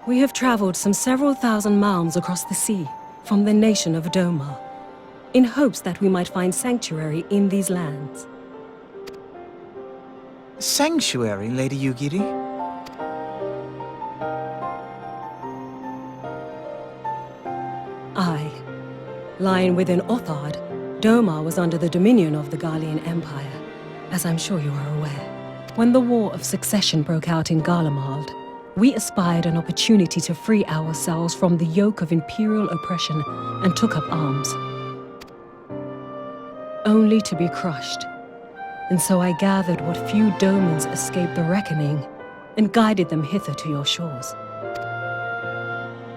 We have traveled some several thousand miles across the sea from the nation of Doma, in hopes that we might find sanctuary in these lands. Sanctuary, Lady Yugiri? Aye. Lying within Othard, Doma was under the dominion of the Garlean Empire, as I'm sure you are aware. When the War of Succession broke out in Garlemald, we espied an opportunity to free ourselves from the yoke of imperial oppression and took up arms. Only to be crushed. And so I gathered what few Domans escaped the reckoning and guided them hither to your shores.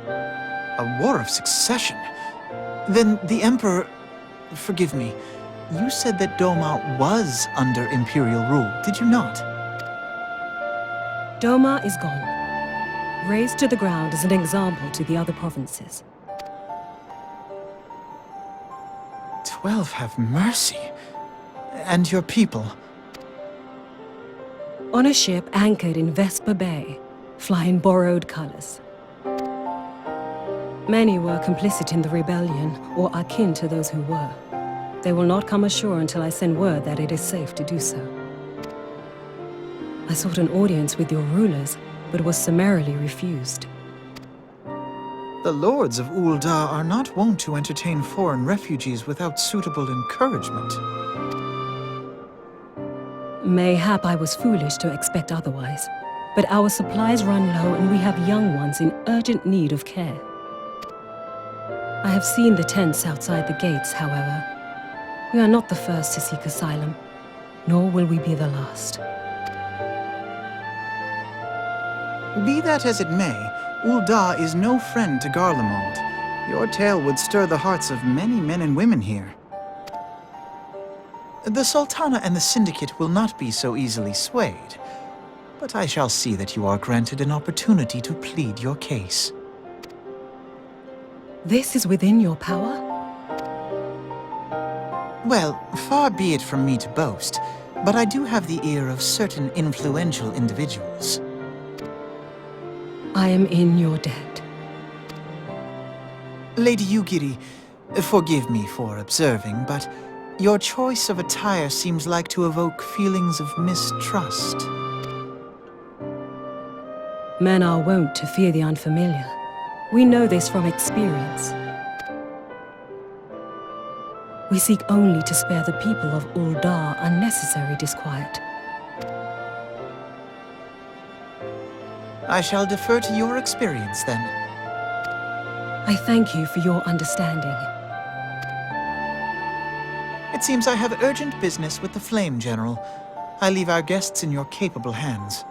A war of succession? Then the Emperor... Forgive me. You said that Doma was under Imperial rule, did you not? Doma is gone. Razed to the ground as an example to the other provinces. 12 have mercy. And your people? On a ship anchored in Vesper Bay, flying borrowed colors. Many were complicit in the rebellion, or akin to those who were. They will not come ashore until I send word that it is safe to do so. I sought an audience with your rulers, but was summarily refused. The lords of Ul'dah are not wont to entertain foreign refugees without suitable encouragement. Mayhap I was foolish to expect otherwise, but our supplies run low and we have young ones in urgent need of care. I have seen the tents outside the gates, however. We are not the first to seek asylum, nor will we be the last. Be that as it may, Ul'dah is no friend to Garlemald. Your tale would stir the hearts of many men and women here. The Sultana and the Syndicate will not be so easily swayed, but I shall see that you are granted an opportunity to plead your case. This is within your power? Well, far be it from me to boast, but I do have the ear of certain influential individuals. I am in your debt. Lady Yugiri, forgive me for observing, but your choice of attire seems like to evoke feelings of mistrust. Men are wont to fear the unfamiliar. We know this from experience. We seek only to spare the people of Ul'dah unnecessary disquiet. I shall defer to your experience, then. I thank you for your understanding. It seems I have urgent business with the Flame General. I leave our guests in your capable hands.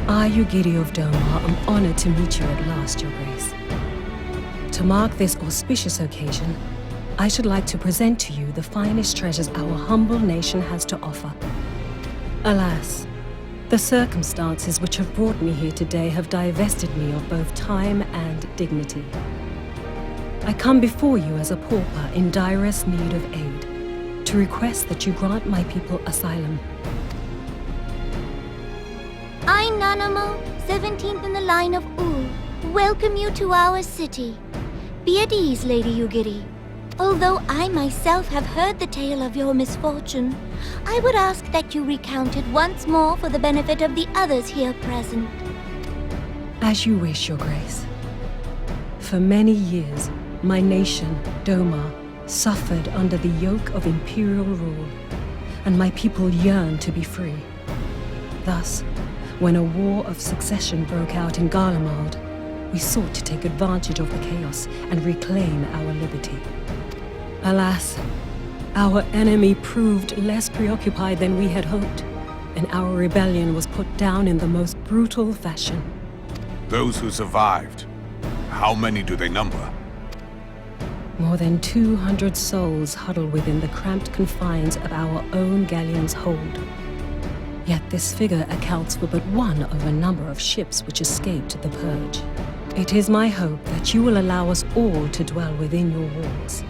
I, Ugiri of Domar, am honored to meet you at last, Your Grace. To mark this auspicious occasion, I should like to present to you the finest treasures our humble nation has to offer. Alas, the circumstances which have brought me here today have divested me of both time and dignity. I come before you as a pauper in direst need of aid, to request that you grant my people asylum. I, Nanamo, 17th in the line of Ul, welcome you to our city. Be at ease, Lady Ugiri. Although I myself have heard the tale of your misfortune, I would ask that you recount it once more for the benefit of the others here present. As you wish, Your Grace. For many years, my nation, Domar, suffered under the yoke of imperial rule, and my people yearned to be free. Thus, when a war of succession broke out in Garlemald, we sought to take advantage of the chaos and reclaim our liberty. Alas, our enemy proved less preoccupied than we had hoped, and our rebellion was put down in the most brutal fashion. Those who survived, how many do they number? More than 200 souls huddle within the cramped confines of our own galleon's hold. Yet this figure accounts for but one of a number of ships which escaped the purge. It is my hope that you will allow us all to dwell within your walls.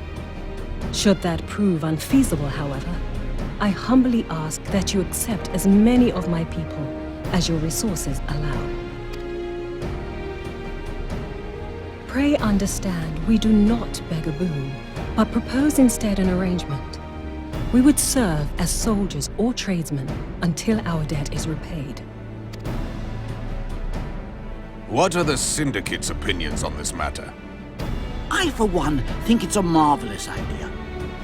Should that prove unfeasible, however, I humbly ask that you accept as many of my people as your resources allow. Pray understand, we do not beg a boon, but propose instead an arrangement. We would serve as soldiers or tradesmen until our debt is repaid. What are the Syndicate's opinions on this matter? I, for one, think it's a marvelous idea.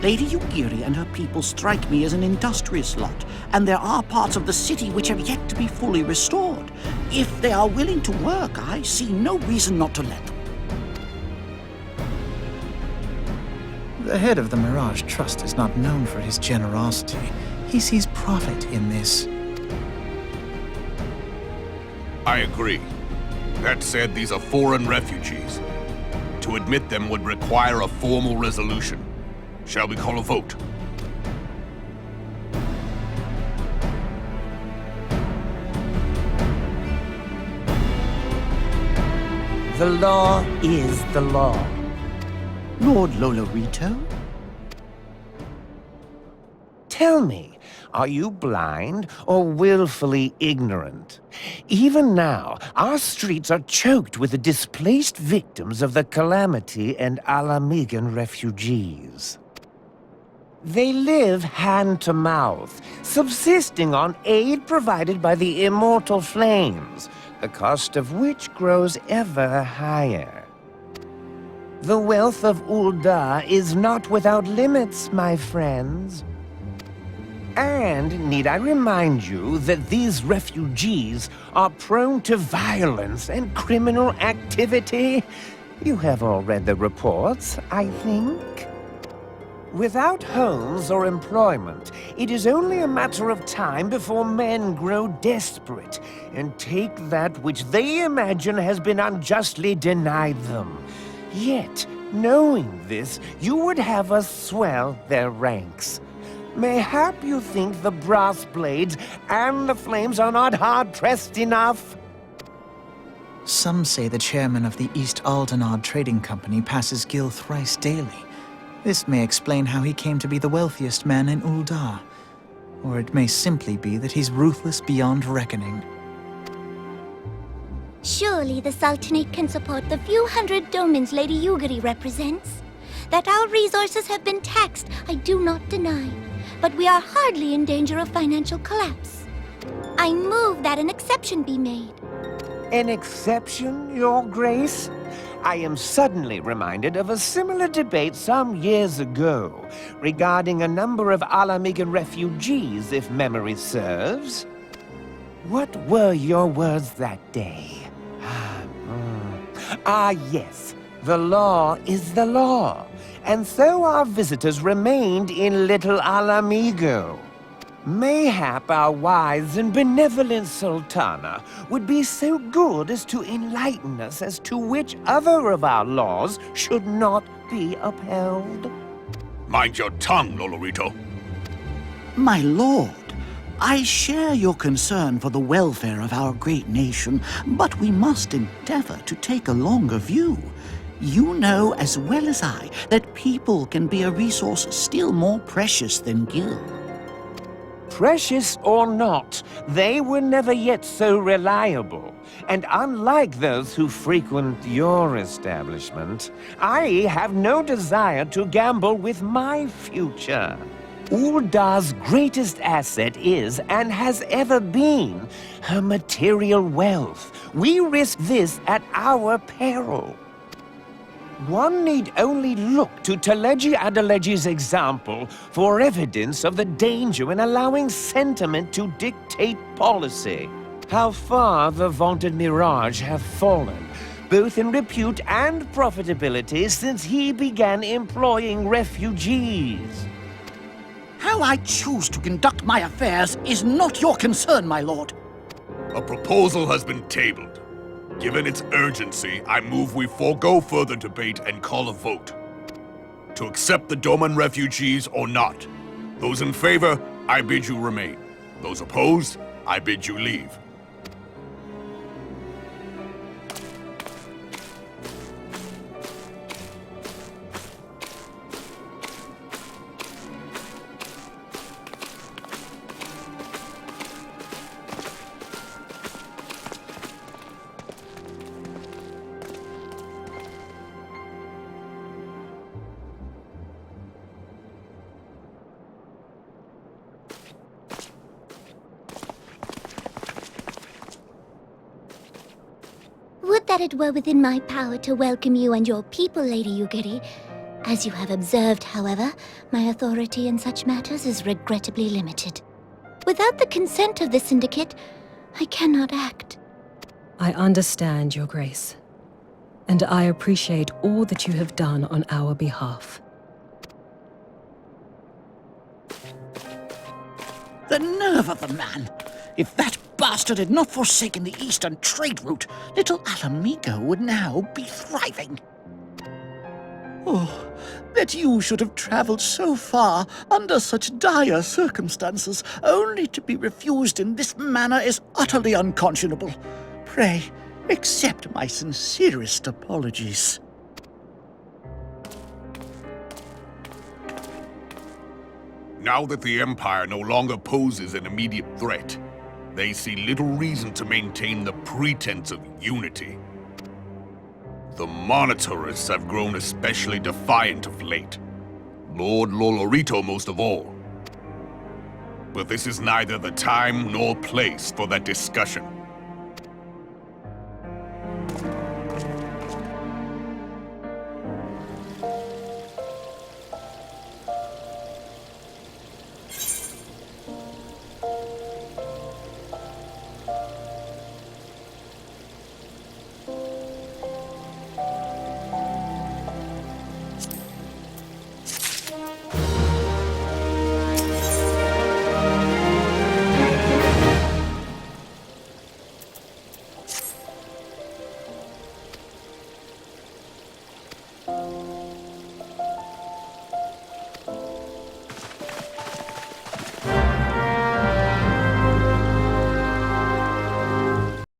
Lady Ugiri and her people strike me as an industrious lot, and there are parts of the city which have yet to be fully restored. If they are willing to work, I see no reason not to let them. The head of the Mirage Trust is not known for his generosity. He sees profit in this. I agree. That said, these are foreign refugees. To admit them would require a formal resolution. Shall we call a vote? The law is the law. Lord Lolorito? Tell me, are you blind or willfully ignorant? Even now, our streets are choked with the displaced victims of the Calamity and Alamigan refugees. They live hand to mouth, subsisting on aid provided by the immortal flames, the cost of which grows ever higher. The wealth of Ul'dah is not without limits, my friends. And need I remind you that these refugees are prone to violence and criminal activity? You have all read the reports, I think. Without homes or employment, it is only a matter of time before men grow desperate and take that which they imagine has been unjustly denied them. Yet, knowing this, you would have us swell their ranks. Mayhap you think the brass blades and the flames are not hard-pressed enough? Some say the chairman of the East Aldenard Trading Company passes Gil thrice daily. This may explain how he came to be the wealthiest man in Ul'dah. Or it may simply be that he's ruthless beyond reckoning. Surely the Sultanate can support the few hundred domins Lady Yugiri represents. That our resources have been taxed, I do not deny. But we are hardly in danger of financial collapse. I move that an exception be made. An exception, Your Grace? I am suddenly reminded of a similar debate some years ago regarding a number of Alamigan refugees, if memory serves. What were your words that day? Yes. The law is the law. And so our visitors remained in Little Alamigo. Mayhap our wise and benevolent Sultana would be so good as to enlighten us as to which other of our laws should not be upheld. Mind your tongue, Lolorito. My lord, I share your concern for the welfare of our great nation, but we must endeavor to take a longer view. You know as well as I that people can be a resource still more precious than Gil. Precious or not, they were never yet so reliable. And unlike those who frequent your establishment, I have no desire to gamble with my future. Ul'dah's greatest asset is, and has ever been, her material wealth. We risk this at our peril. One need only look to Teleji Adeleji's example for evidence of the danger in allowing sentiment to dictate policy. How far the vaunted Mirage have fallen, both in repute and profitability, since he began employing refugees. How I choose to conduct my affairs is not your concern, my lord. A proposal has been tabled. Given its urgency, I move we forego further debate and call a vote. To accept the Doman refugees or not. Those in favor, I bid you remain. Those opposed, I bid you leave. Would that it were within my power to welcome you and your people, Lady Yugiri. As you have observed, however, my authority in such matters is regrettably limited. Without the consent of the Syndicate, I cannot act. I understand, Your Grace. And I appreciate all that you have done on our behalf. The nerve of the man! If that bastard had not forsaken the eastern trade route, Little Alamigo would now be thriving. Oh, that you should have traveled so far under such dire circumstances, only to be refused in this manner is utterly unconscionable. Pray, accept my sincerest apologies. Now that the Empire no longer poses an immediate threat, they see little reason to maintain the pretense of unity. The Monitorists have grown especially defiant of late. Lord Lolorito most of all. But this is neither the time nor place for that discussion.